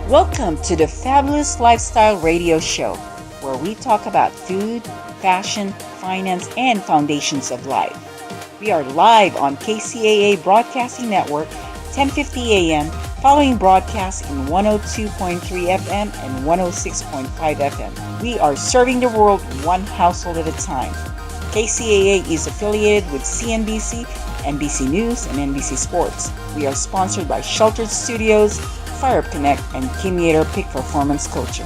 Welcome to the Fabulous Lifestyle Radio Show, where we talk about food, fashion, finance, and foundations of life. We are live on KCAA Broadcasting Network, 10:50 a.m., following broadcasts in 102.3 FM and 106.5 FM. We are serving the world one household at a time. KCAA is affiliated with CNBC, NBC News, and NBC Sports. We are sponsored by Sheltered Studios, Fire Up Connect, and Kimiator Peak Performance Coaching.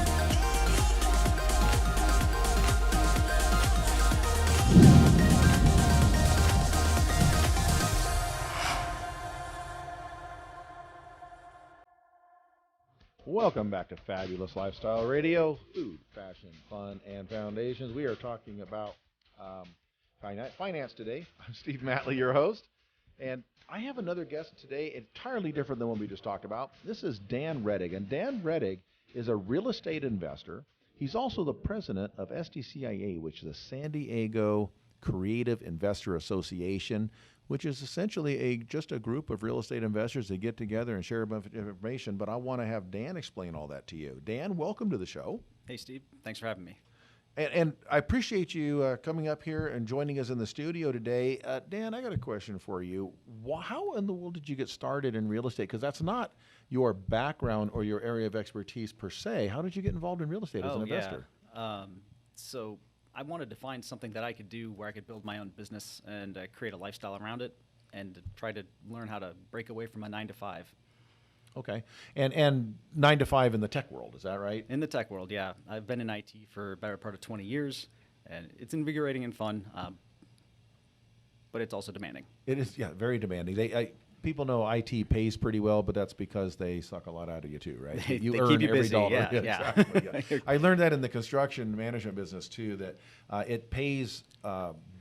Welcome back to Fabulous Lifestyle Radio, food, fashion, fun, and foundations. We are talking about finance today. I'm Steve Matley, your host, and I have another guest today entirely different than what we just talked about. This is Dan Redig, and Dan Redig is a real estate investor. He's also the president of SDCIA, which is the San Diego Creative Investor Association, which is essentially just a group of real estate investors that get together and share a bunch of information. But I want to have Dan explain all that to you. Dan, welcome to the show. Hey, Steve. Thanks for having me. And I appreciate you coming up here and joining us in the studio today. Dan, I got a question for you. How in the world did you get started in real estate? Because that's not your background or your area of expertise per se. How did you get involved in real estate as an investor? So I wanted to find something that I could do where I could build my own business and create a lifestyle around it and try to learn how to break away from a 9-to-5. Okay. And 9 to 5 in the tech world, is that right? In the tech world, yeah. I've been in IT for a better part of 20 years, and it's invigorating and fun, but it's also demanding. It is, yeah, very demanding. People know IT pays pretty well, but that's because they suck a lot out of you too, right? They earn keep you every busy, dollar. yeah. Exactly, yeah. I learned that in the construction management business too, that it pays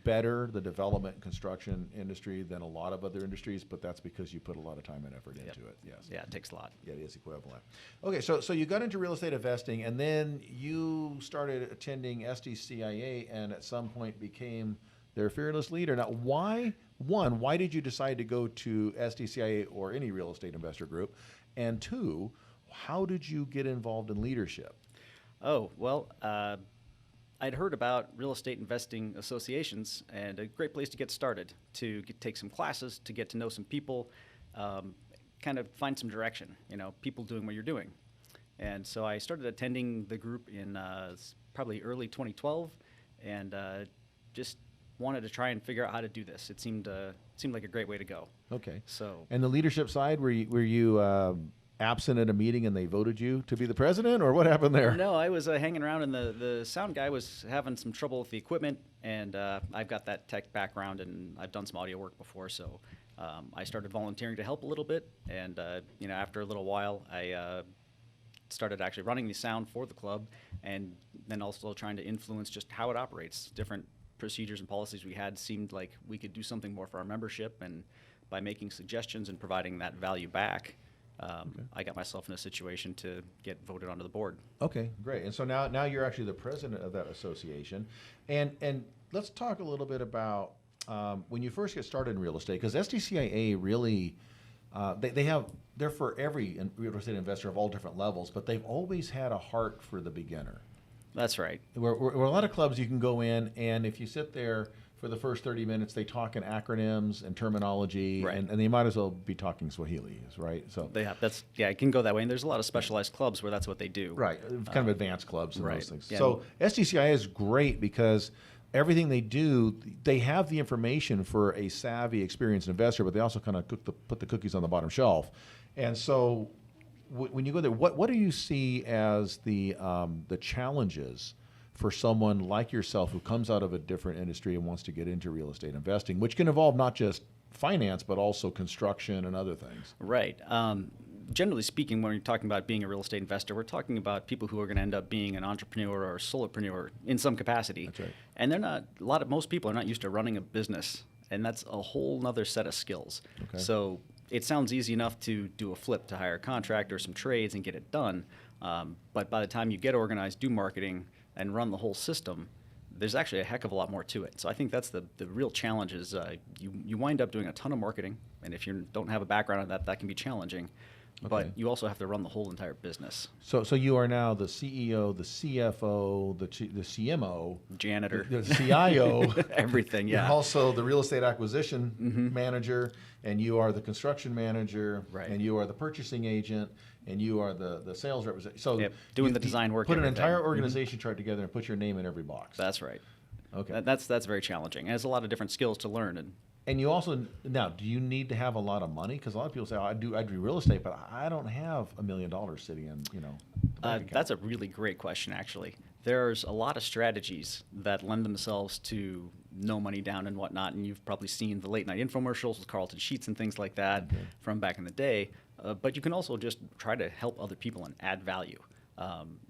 better, the development and construction industry, than a lot of other industries, but that's because you put a lot of time and effort into it. Yes. Yeah, it takes a lot. Yeah, it is equivalent. Okay, so you got into real estate investing, and then you started attending SDCIA, and at some point became their fearless leader. Now, why did you decide to go to SDCIA or any real estate investor group? And two, how did you get involved in leadership? Oh, well, I'd heard about real estate investing associations, and a great place to get started, to take some classes, to get to know some people, kind of find some direction, people doing what you're doing. And so I started attending the group in probably early 2012, and just wanted to try and figure out how to do this. It seemed like a great way to go. Okay. So. And the leadership side, were you absent at a meeting and they voted you to be the president, or what happened there? No, I was hanging around, and the sound guy was having some trouble with the equipment, and I've got that tech background, and I've done some audio work before, so I started volunteering to help a little bit, and after a little while, I started actually running the sound for the club, and then also trying to influence just how it operates. Different procedures and policies we had seemed like we could do something more for our membership, and by making suggestions and providing that value back, I got myself in a situation to get voted onto the board. Okay, great. And so now you're actually the president of that association. And let's talk a little bit about when you first get started in real estate, because SDCIA really, they're for every real estate investor of all different levels, but they've always had a heart for the beginner. That's right. Where a lot of clubs you can go in, and if you sit there for the first 30 minutes, they talk in acronyms and terminology, right. and they might as well be talking Swahili, right? So they have, it can go that way, and there's a lot of specialized clubs where that's what they do. Right, kind of advanced clubs and right. those things. Yeah. So SDCI is great because everything they do, they have the information for a savvy, experienced investor, but they also kind of put the cookies on the bottom shelf. And so when you go there, what do you see as the challenges for someone like yourself who comes out of a different industry and wants to get into real estate investing, which can involve not just finance, but also construction and other things? Right. Generally speaking, when you're talking about being a real estate investor, we're talking about people who are going to end up being an entrepreneur or a solopreneur in some capacity. That's right. And most people are not used to running a business, and that's a whole nother set of skills. Okay. So it sounds easy enough to do a flip, to hire a contractor, some trades, and get it done. But by the time you get organized, do marketing, and run the whole system, there's actually a heck of a lot more to it. So I think that's the real challenge is you wind up doing a ton of marketing, and if you don't have a background in that, that can be challenging. but you also have to run the whole entire business. So you are now the CEO, the CFO, the CMO, Janitor, the CIO, everything. Yeah. You're also the real estate acquisition manager, and you are the construction manager, Right. and you are the purchasing agent, and you are the sales representative. So doing the design work. Put an everything. entire organization chart together and put your name in every box. That's right. Okay. That's very challenging. There's a lot of different skills to learn. And you also, now, do you need to have a lot of money? Because a lot of people say, I do real estate, but I don't have $1 million sitting in, the bank account. That's a really great question, actually. There's a lot of strategies that lend themselves to no money down and whatnot, and you've probably seen the late night infomercials with Carlton Sheets and things like that from back in the day. But you can also just try to help other people and add value.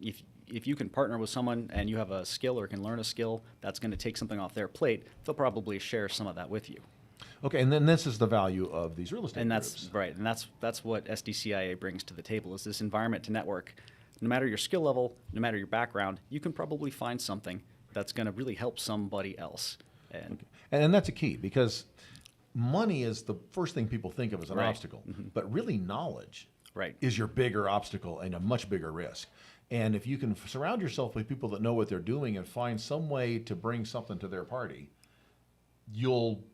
If you can partner with someone and you have a skill or can learn a skill that's going to take something off their plate, they'll probably share some of that with you. Okay, and then this is the value of these real estate And groups. that's right, and that's what SDCIA brings to the table, is this environment to network. No matter your skill level, no matter your background, you can probably find something that's going to really help somebody else. And that's a key, because money is the first thing people think of as an Right. obstacle, but really knowledge Right. is your bigger obstacle and a much bigger risk. And if you can surround yourself with people that know what they're doing and find some way to bring something to their party, you'll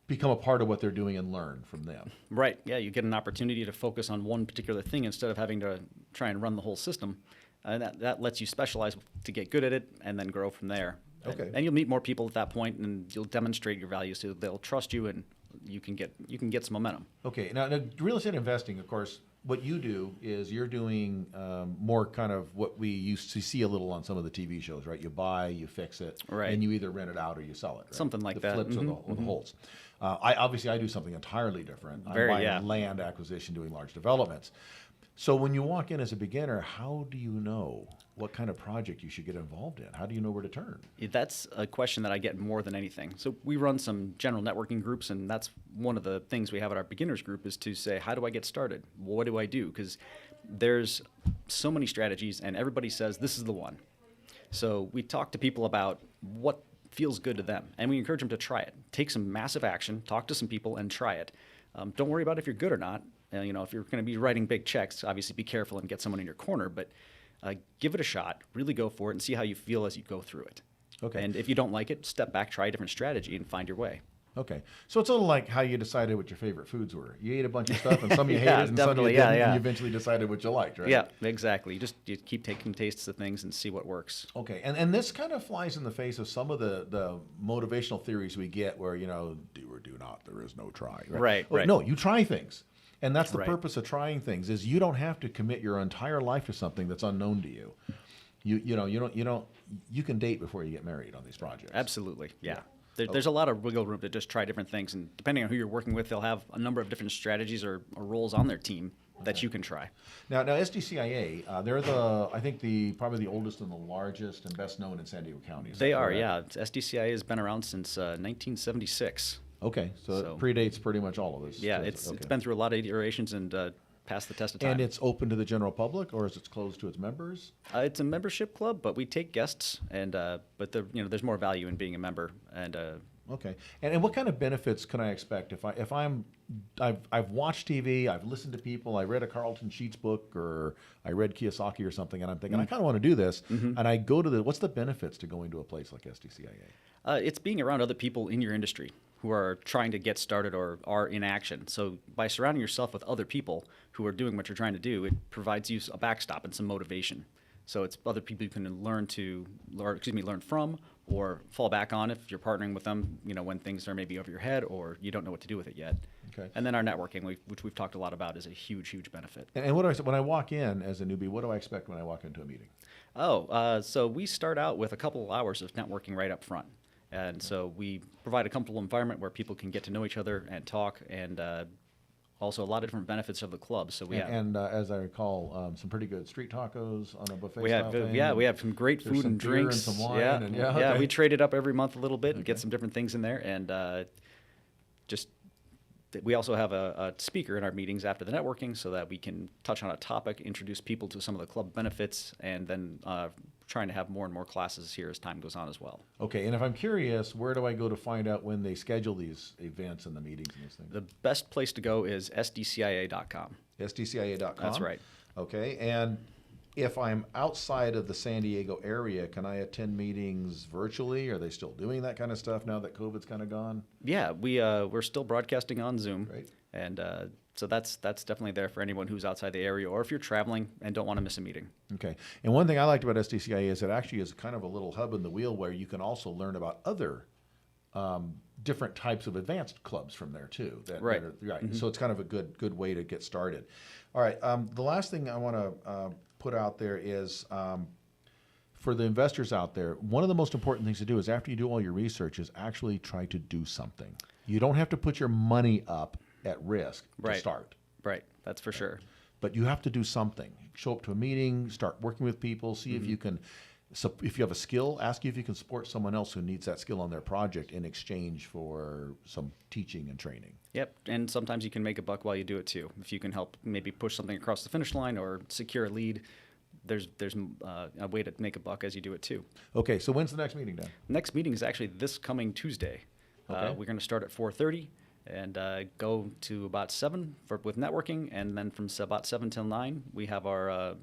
become a part of what they're doing and learn from them. Right. Yeah, you get an opportunity to focus on one particular thing instead of having to try and run the whole system. That lets you specialize to get good at it and then grow from there. Okay. And you'll meet more people at that point, and you'll demonstrate your value, so they'll trust you, and you can get some momentum. Okay, now real estate investing, of course, what you do is you're doing more kind of what we used to see a little on some of the TV shows, right? You buy, you fix it, Right. and you either rent it out or you sell it. Right? Something like the that. flips or the holds. I do something entirely different. I'm buying land acquisition, doing large developments. So when you walk in as a beginner, how do you know what kind of project you should get involved in? How do you know where to turn? That's a question that I get more than anything. So we run some general networking groups, and that's one of the things we have at our beginners group, is to say, how do I get started? What do I do? Because there's so many strategies, and everybody says this is the one. So we talk to people about what feels good to them, and we encourage them to try it. Take some massive action, talk to some people, and try it. Don't worry about if you're good or not. If you're going to be writing big checks, obviously be careful and get someone in your corner, but give it a shot, really go for it, and see how you feel as you go through it. Okay. And if you don't like it, step back, try a different strategy, and find your way. Okay, so it's a little like how you decided what your favorite foods were. You ate a bunch of stuff, and some you Yeah, hated, and some you definitely, didn't, yeah. and you eventually decided what you liked, right? Yeah, exactly. You keep taking tastes of things and see what works. Okay, and this kind of flies in the face of some of the motivational theories we get where, do or do not, there is no try. Right, right. No, you try things. And that's the Right. purpose of trying things, is you don't have to commit your entire life to something that's unknown to you. You can date before you get married on these projects. Absolutely, yeah. There's a lot of wiggle room to just try different things, and depending on who you're working with, they'll have a number of different strategies or roles on their team that you can try. Now SDCIA, they're probably the oldest and the largest and best known in San Diego County. Is that They are, correct? yeah. SDCIA has been around since 1976. Okay, so it predates pretty much all of this. Yeah, it's been through a lot of iterations and passed the test of time. And it's open to the general public, or is it closed to its members? It's a membership club, but we take guests, and but there's more value in being a member. And Okay, and what kind of benefits can I expect if I've watched TV, I've listened to people, I read a Carlton Sheets book, or I read Kiyosaki or something, and I'm thinking I kind of want to do this, and I go to what's the benefits to going to a place like SDCIA? It's being around other people in your industry who are trying to get started or are in action. So by surrounding yourself with other people who are doing what you're trying to do, it provides you a backstop and some motivation. So it's other people you can learn from or fall back on if you're partnering with them, when things are maybe over your head or you don't know what to do with it yet. Okay. And then our networking, which we've talked a lot about, is a huge, huge benefit. And what do when I walk in as a newbie, what do I expect when I walk into a meeting? So we start out with a couple of hours of networking right up front. And so we provide a comfortable environment where people can get to know each other and talk, and also a lot of different benefits of the club. So as I recall, some pretty good street tacos on a buffet. We have some great food some and beer drinks. and some wine. Okay. We trade it up every month a little bit and get some different things in there, and we also have a speaker in our meetings after the networking so that we can touch on a topic, introduce people to some of the club benefits, and then trying to have more and more classes here as time goes on as well. Okay, and if I'm curious, where do I go to find out when they schedule these events and the meetings and these things? The best place to go is sdcia.com. SDCIA.com. That's right. Okay, and if I'm outside of the San Diego area, can I attend meetings virtually? Are they still doing that kind of stuff now that COVID's kind of gone? Yeah, we're still broadcasting on Zoom, Right. and so that's definitely there for anyone who's outside the area, or if you're traveling and don't want to miss a meeting. Okay, and one thing I liked about SDCIA is it actually is kind of a little hub in the wheel where you can also learn about other different types of advanced clubs from there too. Right. Right. So it's kind of a good way to get started. All right. The last thing I want to put out there is for the investors out there, one of the most important things to do is after you do all your research is actually try to do something. You don't have to put your money up at risk to start. Right. That's for sure. But you have to do something. Show up to a meeting, start working with people, see if you can. So if you have a skill, ask you if you can support someone else who needs that skill on their project in exchange for some teaching and training. Yep, and sometimes you can make a buck while you do it too. If you can help maybe push something across the finish line or secure a lead, there's a way to make a buck as you do it too. Okay, so when's the next meeting, Dan? Next meeting is actually this coming Tuesday. Okay. We're going to start at 4:30 and go to about 7 with networking, and then from about 7 till 9 we have our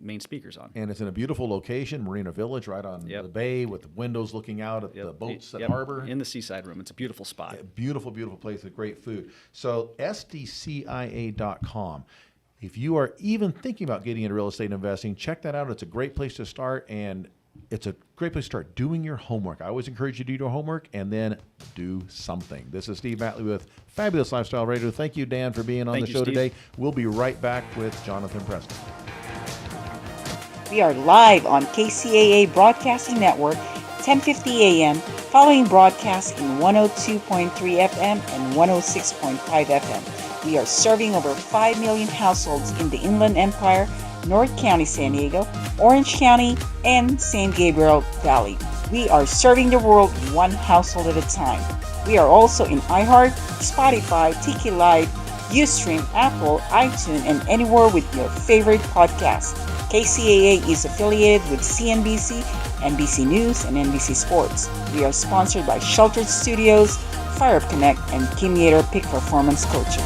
main speakers on. And it's in a beautiful location, Marina Village, right on the bay with the windows looking out at the boats at harbor. In the seaside room. It's a beautiful spot. Beautiful, beautiful place with great food. So SDCIA.com. If you are even thinking about getting into real estate investing, check that out. It's a great place to start, and it's a great place to start doing your homework. I always encourage you to do your homework and then do something. This is Steve Matley with Fabulous Lifestyle Radio. Thank you, Dan, for being on the show today. We'll be right back with Jonathan Preston. We are live on KCAA Broadcasting Network, 10:50 a.m., following broadcasts in 102.3 FM and 106.5 FM. We are serving over 5 million households in the Inland Empire, North County, San Diego, Orange County, and San Gabriel Valley. We are serving the world one household at a time. We are also in iHeart, Spotify, Tiki Live, Ustream, Apple, iTunes, and anywhere with your favorite podcast. KCAA is affiliated with CNBC, NBC News, and NBC Sports. We are sponsored by Sheltered Studios, Fire Up Connect, and Kim Yater Peak Performance Coaching.